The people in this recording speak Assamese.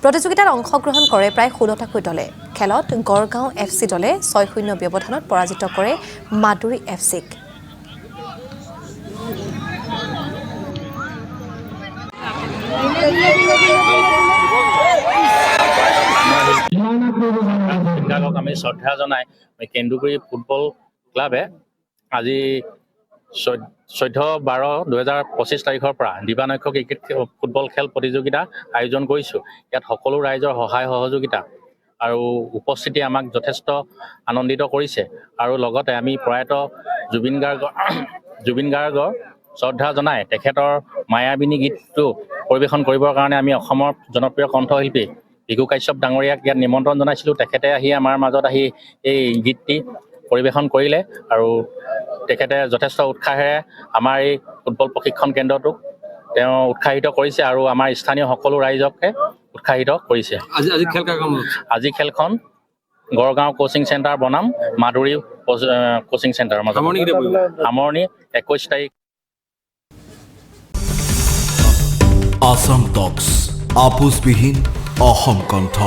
প্ৰতিযোগিতাত অংশগ্ৰহণ কৰে প্ৰায় 16টাকৈ দলে খেলত গড়গাঁও FC দলে 6-0 ব্যৱধানত পৰাজিত কৰে মাদুৰী FCক আমি শ্ৰদ্ধা জনাই কেন্দুগুৰি ফুটবল ক্লাবে আজি 14/12/2025 তাৰিখৰ পৰা দিবানক্ষ ক্ৰিকেট ফুটবল খেল প্ৰতিযোগিতা আয়োজন কৰিছোঁ। ইয়াত সকলো ৰাইজৰ সহায় সহযোগিতা আৰু উপস্থিতি আমাক যথেষ্ট আনন্দিত কৰিছে আৰু লগতে আমি প্ৰয়াত জুবিন গাৰ্গৰ শ্ৰদ্ধা জনাই তেখেতৰ মায়াবিনী গীতটো পৰিৱেশন কৰিবৰ কাৰণে আমি অসমৰ জনপ্ৰিয় কণ্ঠশিল্পী ভিঘু কাশ্যপ ডাঙৰীয়াক ইয়াত নিমন্ত্ৰণ জনাইছিলোঁ। তেখেতে আহি আমাৰ মাজত আহি এই গীতটি পৰিৱেশন কৰিলে আৰু তেখেতে যথেষ্ট উৎসাহেৰে আমাৰ এই ফুটবল প্ৰশিক্ষণ কেন্দ্ৰটোক তেওঁ উৎসাহিত কৰিছে আৰু আমাৰ স্থানীয় সকলো ৰাইজকে উৎসাহিত কৰিছে। আজি খেলখন গড়গাঁও কোচিং চেণ্টাৰ বনাম মাদুৰী কোচিং চেণ্টাৰৰ মাজত সামৰণি 21 তাৰিখ। আসাম টক্স আপোচবিহীন অসম কণ্ঠ।